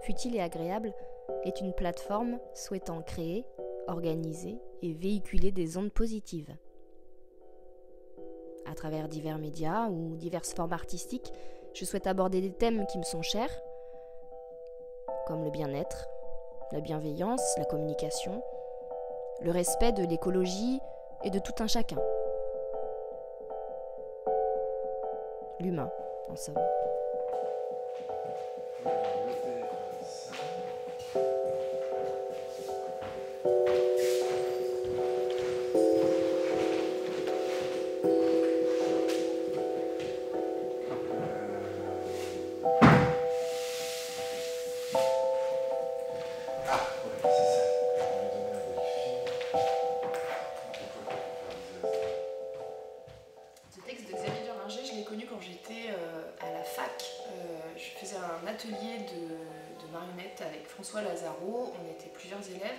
Futile et agréable est une plateforme souhaitant créer, organiser et véhiculer des ondes positives. À travers divers médias ou diverses formes artistiques, je souhaite aborder des thèmes qui me sont chers, comme le bien-être, la bienveillance, la communication, le respect de l'écologie et de tout un chacun. L'humain, en somme. Atelier de marionnettes avec François Lazaro. On était plusieurs élèves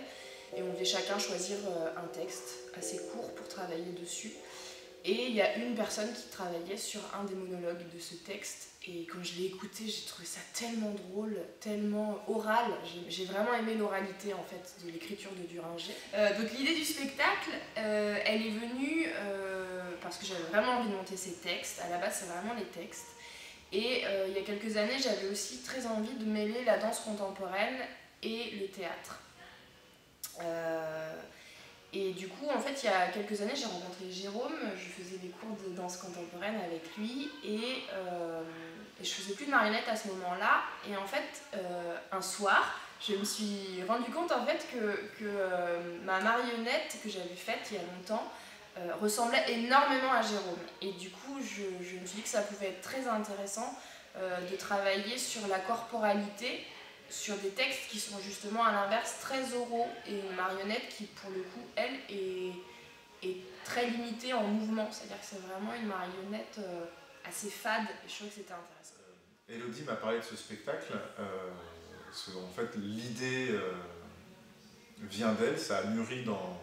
et on devait chacun choisir un texte assez court pour travailler dessus. Et il y a une personne qui travaillait sur un des monologues de ce texte, et quand je l'ai écouté, j'ai trouvé ça tellement drôle, tellement oral. J'ai vraiment aimé l'oralité en fait de l'écriture de Duringer. Donc l'idée du spectacle, elle est venue parce que j'avais vraiment envie de monter ces textes. À la base, c'est vraiment les textes. Et il y a quelques années, j'avais aussi très envie de mêler la danse contemporaine et le théâtre. Et du coup, en fait, il y a quelques années, j'ai rencontré Jérôme, je faisais des cours de danse contemporaine avec lui, et je faisais plus de marionnettes à ce moment-là. Et en fait, un soir, je me suis rendu compte en fait que ma marionnette que j'avais faite il y a longtemps ressemblait énormément à Jérôme. Et du coup, je me suis dit que ça pouvait être très intéressant de travailler sur la corporalité, sur des textes qui sont justement à l'inverse très oraux, et une marionnette qui, pour le coup, elle, est très limitée en mouvement. C'est-à-dire que c'est vraiment une marionnette assez fade, et je trouvais que c'était intéressant. Élodie m'a parlé de ce spectacle, parce que en fait, l'idée vient d'elle, ça a mûri dans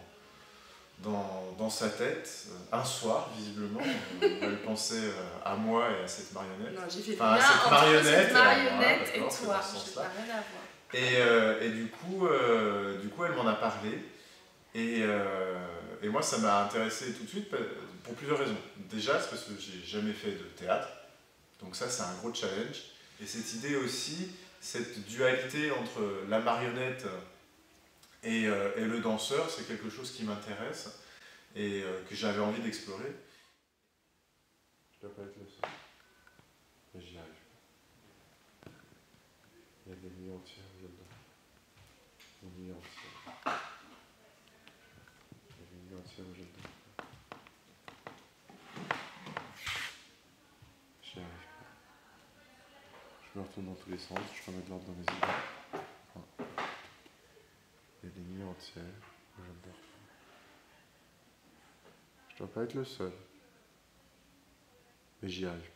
sa tête, un soir, visiblement, elle pensait à moi et à cette marionnette. Non, j'ai fait enfin, bien cette marionnette, cette marionnette et toi, je n'ai rien à voir. Et du coup, elle m'en a parlé, et moi, ça m'a intéressé tout de suite pour plusieurs raisons. Déjà, c'est parce que j'ai jamais fait de théâtre, donc ça, c'est un gros challenge. Et cette idée aussi, cette dualité entre la marionnette et le danseur, c'est quelque chose qui m'intéresse et que j'avais envie d'explorer. Je dois pas être le seul, mais j'y arrive pas. Il y a des nuits entières où je dors. Des nuits entières. Il y a des nuits entières où je dors. J'y arrive pas. Je me retourne dans tous les sens, je remets de l'ordre dans mes idées. Il y a des nuits entières où je ne dors pas. Je dois pas être le seul, mais j'y arrive pas.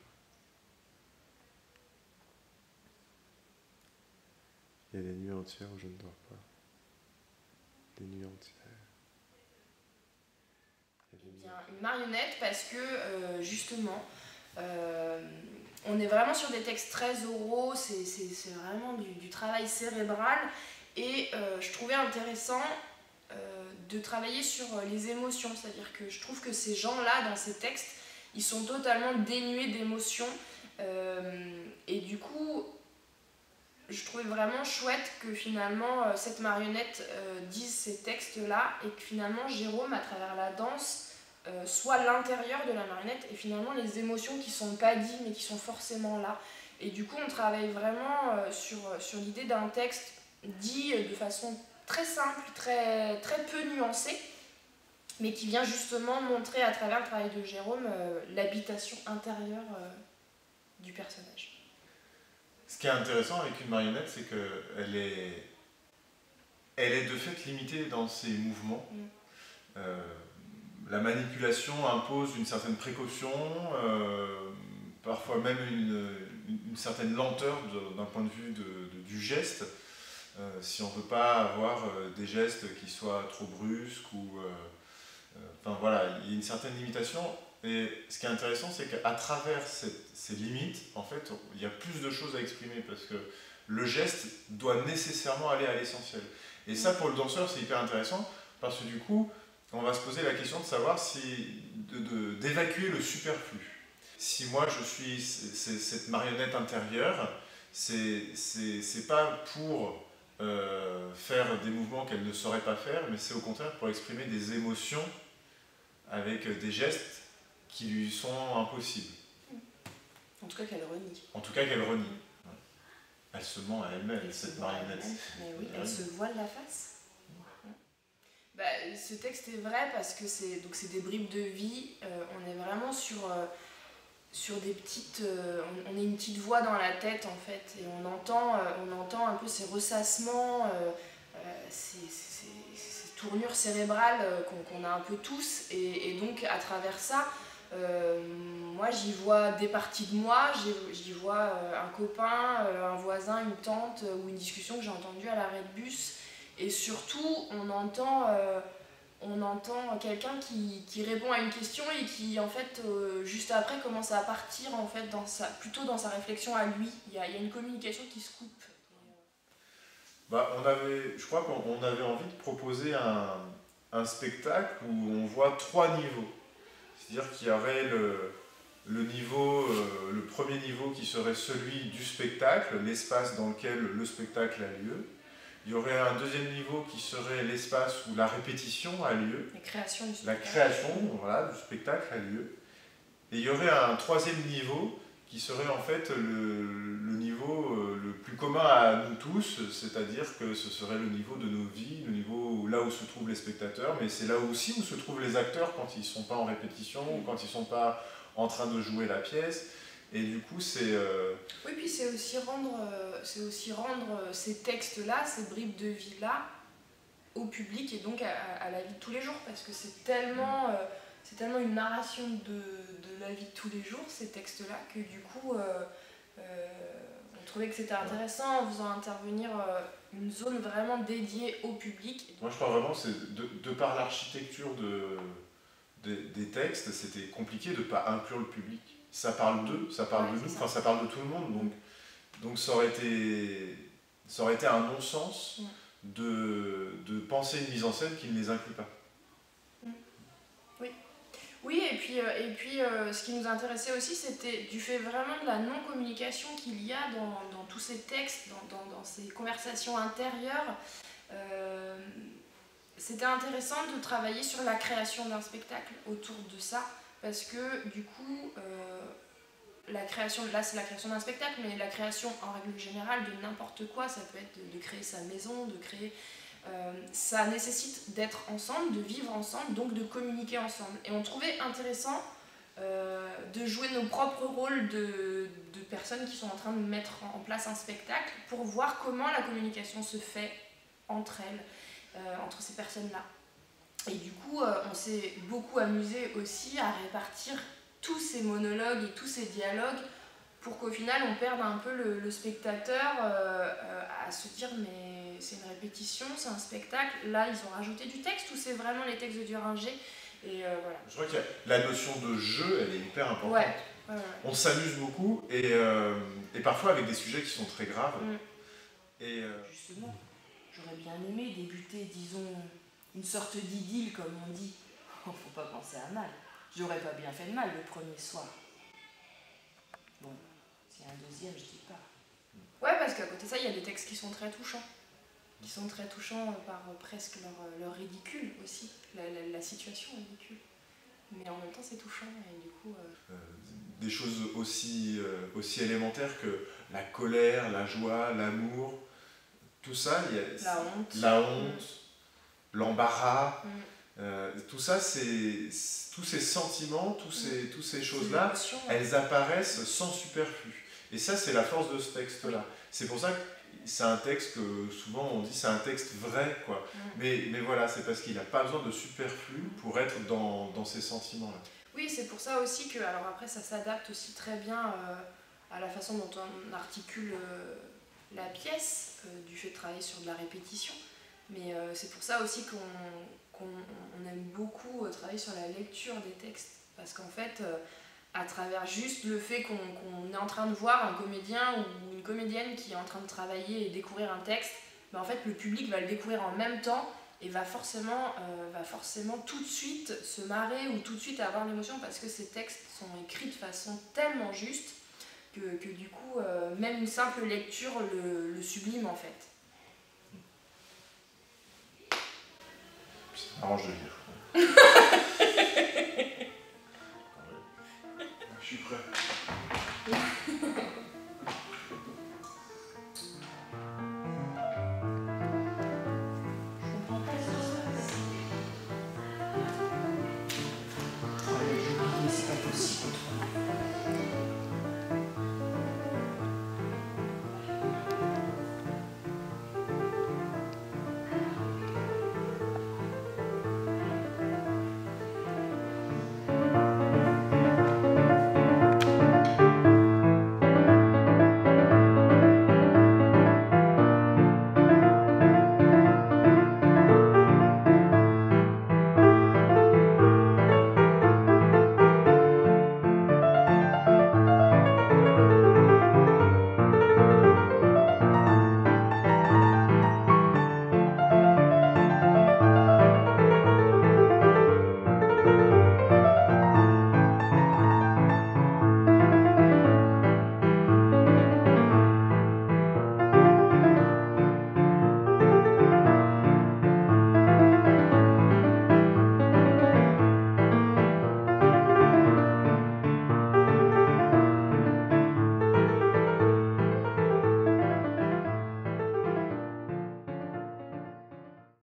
Il y a des nuits entières où je ne dors pas. Des nuits entières. Bien, une marionnette parce que justement, on est vraiment sur des textes très oraux, c'est vraiment du travail cérébral. Et je trouvais intéressant de travailler sur les émotions, c'est-à-dire que je trouve que ces gens-là, dans ces textes, ils sont totalement dénués d'émotions. Et du coup, je trouvais vraiment chouette que finalement cette marionnette dise ces textes-là, et que finalement Jérôme, à travers la danse, soit l'intérieur de la marionnette, et finalement les émotions qui sont pas dites mais qui sont forcément là. Et du coup, on travaille vraiment sur l'idée d'un texte dit de façon très simple, très peu nuancée, mais qui vient justement montrer à travers le travail de Jérôme l'habitation intérieure du personnage. Ce qui est intéressant avec une marionnette, c'est qu'elle est de fait limitée dans ses mouvements. La manipulation impose une certaine précaution, parfois même une certaine lenteur d'un point de vue du geste. Si on ne veut pas avoir des gestes qui soient trop brusques, enfin voilà, il y a une certaine limitation. Et ce qui est intéressant, c'est qu'à travers ces limites, en fait, il y a plus de choses à exprimer parce que le geste doit nécessairement aller à l'essentiel. Et ça, pour le danseur, c'est hyper intéressant parce que du coup, on va se poser la question de savoir d'évacuer le superflu. Si moi je suis cette marionnette intérieure, c'est pas pour faire des mouvements qu'elle ne saurait pas faire, mais c'est au contraire pour exprimer des émotions avec des gestes qui lui sont impossibles. En tout cas qu'elle renie. En tout cas qu'elle renie. Ouais. Elle se ment à elle-même, cette marionnette. Mais oui, elle se voile la face. Bah, ce texte est vrai parce que c'est des bribes de vie. On est vraiment sur des petites... on est une petite voix dans la tête en fait. Et on entend un peu ces ressassements, ces tournures cérébrales qu'on a un peu tous. Et donc à travers ça, moi j'y vois des parties de moi. J'y vois un copain, un voisin, une tante ou une discussion que j'ai entendue à l'arrêt de bus. Et surtout, on entend quelqu'un qui répond à une question et qui, en fait, juste après, commence à partir en fait, plutôt dans sa réflexion à lui. Il y a une communication qui se coupe. Bah, je crois qu'on avait envie de proposer un spectacle où on voit 3 niveaux. C'est-à-dire qu'il y aurait le premier niveau qui serait celui du spectacle, l'espace dans lequel le spectacle a lieu. Il y aurait un deuxième niveau qui serait l'espace où la répétition a lieu. La création du spectacle. La création, voilà, du spectacle a lieu. Et il y aurait un troisième niveau qui serait en fait le niveau le plus commun à nous tous, c'est-à-dire que ce serait le niveau de nos vies, le niveau là où se trouvent les spectateurs, mais c'est là aussi où se trouvent les acteurs quand ils ne sont pas en répétition, ou quand ils ne sont pas en train de jouer la pièce. Et du coup, c'est... Oui, puis c'est aussi rendre ces textes-là, ces bribes de vie-là, au public et donc à la vie de tous les jours, parce que c'est tellement une narration de la vie de tous les jours, ces textes-là, que du coup, on trouvait que c'était intéressant en faisant intervenir une zone vraiment dédiée au public. Moi, je crois vraiment que c'est de par l'architecture des textes, c'était compliqué de ne pas inclure le public. Ça parle d'eux, ça parle de nous, enfin ça parle de tout le monde, donc ça aurait été un non-sens de penser une mise en scène qui ne les inclut pas. Oui, et puis ce qui nous intéressait aussi, c'était du fait vraiment de la non-communication qu'il y a dans tous ces textes, dans ces conversations intérieures. C'était intéressant de travailler sur la création d'un spectacle autour de ça, parce que du coup, la création, là c'est la création d'un spectacle, mais la création en règle générale de n'importe quoi, ça peut être de créer sa maison, de créer... ça nécessite d'être ensemble, de vivre ensemble, donc de communiquer ensemble. Et on trouvait intéressant de jouer nos propres rôles de personnes qui sont en train de mettre en place un spectacle pour voir comment la communication se fait entre elles, entre ces personnes-là. Et du coup, on s'est beaucoup amusé aussi à répartir tous ces monologues et tous ces dialogues pour qu'au final on perde un peu le spectateur à se dire mais c'est une répétition, c'est un spectacle, là ils ont rajouté du texte ou c'est vraiment les textes de Duringer et voilà. Je crois que la notion de jeu elle est hyper importante. Ouais. On s'amuse beaucoup et parfois avec des sujets qui sont très graves. Et justement, j'aurais bien aimé débuter, disons, une sorte d'idylle comme on dit. Faut pas penser à mal. J'aurais pas bien fait de mal le premier soir. Bon, s'il y a un deuxième, je dis pas. Ouais, parce qu'à côté de ça, il y a des textes qui sont très touchants. Qui sont très touchants par presque leur ridicule aussi. La situation est ridicule. Mais en même temps, c'est touchant et du coup... Des choses aussi élémentaires que la colère, la joie, l'amour, tout ça, il y a la honte, l'embarras, tout ça, tous ces sentiments, toutes ces choses-là, elles apparaissent sans superflu. Et ça, c'est la force de ce texte-là. C'est pour ça que c'est un texte que souvent on dit c'est un texte vrai, quoi. Mais voilà, c'est parce qu'il n'a pas besoin de superflu pour être dans ces sentiments-là. Oui, c'est pour ça aussi que, alors après, ça s'adapte aussi très bien à la façon dont on articule la pièce, du fait de travailler sur de la répétition. Mais c'est pour ça aussi qu'on aime beaucoup travailler sur la lecture des textes. Parce qu'en fait, à travers juste le fait qu'on est en train de voir un comédien ou une comédienne qui est en train de travailler et découvrir un texte, en fait le public va le découvrir en même temps et va forcément tout de suite se marrer ou tout de suite avoir l'émotion parce que ces textes sont écrits de façon tellement juste que du coup, même une simple lecture le sublime en fait. Ça m'arrange de lire. Je suis prêt.